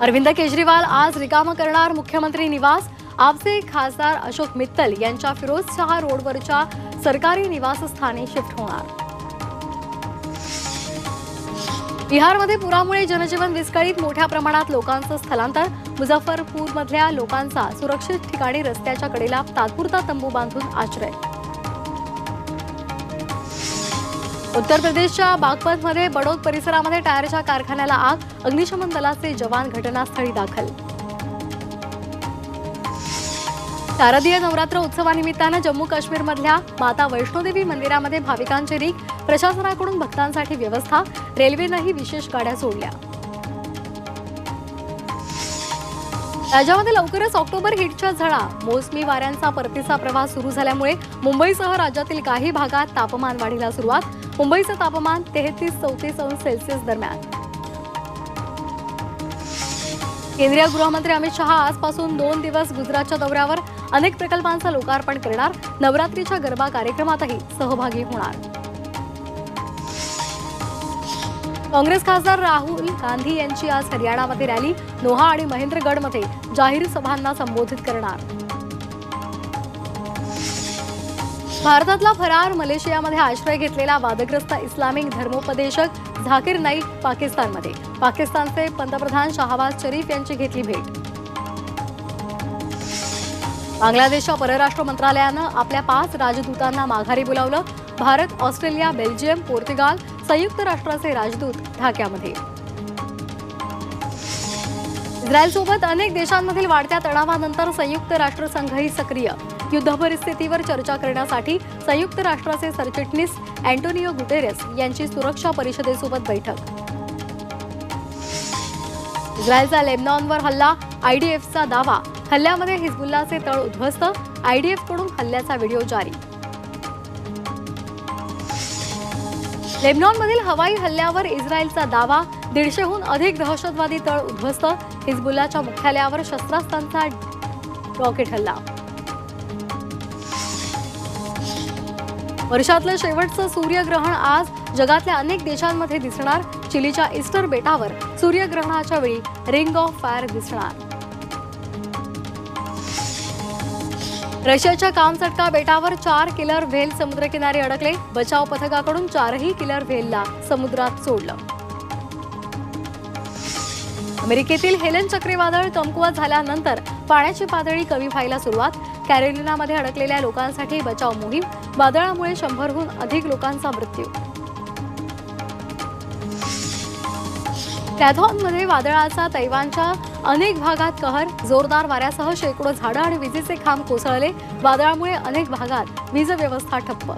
अरविंद केजरीवाल आज रिकामं करणार मुख्यमंत्री निवास। आपचे खासदार अशोक मित्तल यांच्या फिरोजशाह रोडवरच्या सरकारी निवासस्थानी शिफ्ट होणार। बिहारमध्ये पुरामुळे जनजीवन विस्कळीत, मोठ्या प्रमाणात लोकांचं स्थलांतर। मुझफ्फरपूरमधल्या लोकांचा सुरक्षित ठिकाणी रस्त्याच्या कडेला तात्पुरता तंबू बांधून आश्रय। उत्तर प्रदेशच्या बागपतमध्ये बडोद परिसरामध्ये टायरच्या कारखान्याला आग, अग्निशमन दलाचे जवान घटनास्थळी दाखल। शारदीय नवरात्र उत्सवानिमित्तानं जम्मू काश्मीरमधल्या माता वैष्णोदेवी मंदिरामध्ये भाविकांची रीघ, प्रशासनाकडून भक्तांसाठी व्यवस्था, रेल्वेनंही विशेष गाड्या सोडल्या। राज्यामध्ये लवकरच ऑक्टोबर हिटच्या झळा, मोसमी वाऱ्यांचा परतीचा प्रवास सुरू झाल्यामुळे मुंबईसह राज्यातील काही भागात तापमान वाढीला सुरुवात। मुंबईचं तापमान 33-34 अंश सेल्सिअस दरम्यान। केंद्रीय गृहमंत्री अमित शहा आजपासून 2 दिवस गुजरातच्या दौऱ्यावर, अनेक प्रकल्पांचं लोकार्पण करणार। नवरात्रीच्या गरबा कार्यक्रमातही सहभागी होणार। काँग्रेस खासदार राहुल गांधी यांची आज हरियाणामध्ये रॅली, नोहा आणि महेंद्रगडमध्ये जाहीर सभांना संबोधित करणार। भारतातला फरार मलेशियामध्ये आश्रय घेतलेला वादग्रस्त इस्लामिक धर्मोपदेशक झाकीर नाईक पाकिस्तानमध्ये। पाकिस्तानचे पंतप्रधान शाहबाज शरीफ यांची घेतली भेट। बांगलादेशच्या परराष्ट्र मंत्रालयानं आपल्या 5 राजदूतांना माघारी बोलावलं। भारत, ऑस्ट्रेलिया, बेल्जियम, पोर्तुगाल, संयुक्त राष्ट्राचे राजदूत ढाक्यामध्ये। इस्रायलसोबत अनेक देशांमधील वाढत्या तणावानंतर संयुक्त राष्ट्रसंघही सक्रिय। युद्ध परिस्थितीवर चर्चा करण्यासाठी संयुक्त राष्ट्राचे सरचिटणीस अँटोनियो गुटेरेस यांची सुरक्षा परिषदेसोबत बैठक। इस्रायलचा लेबनॉनवर हल्ला, आयडीएफचा दावा, हल्ल्यामध्ये हिजबुल्लाचे तळ उद्ध्वस्त, आयडीएफकडून हल्ल्याचा व्हिडिओ जारी। लेबनॉनमधील हवाई हल्ल्यावर इस्रायलचा दावा, 150हून अधिक दहशतवादी तळ उद्ध्वस्त, हिजबुल्लाच्या मुख्यालयावर शस्त्रास्त्रांचा रॉकेट हल्ला। वर्षातलं शेवटचं सूर्यग्रहण आज जगातल्या अनेक देशांमध्ये दिसणार। चिलीच्या ईस्टर बेटावर सूर्यग्रहणाच्या वेळी रिंग ऑफ फायर दिसणार। रशियाच्या कामचटका बेटावर 4 किलर व्हेल समुद्रकिनारी अडकले। बचाव पथकाकडून 4ही किलर व्हेलला समुद्रात सोडलं। अमेरिकेतील हेलन चक्रीवादळ कमकुवत झाल्यानंतर पाण्याची पातळी कमी व्हायला सुरुवात। कॅरोलिनामध्ये अडकलेल्या लोकांसाठी बचाव मोहीम, वादळामुळे 100हून अधिक लोकांचा मृत्यू। कॅथॉनमध्ये वादळाचा तैवानच्या अनेक भागात कहर, जोरदार वाऱ्यासह शेकडो झाडं आणि विजेचे खांब कोसळले। वादळामुळे अनेक भागात वीज व्यवस्था ठप्प।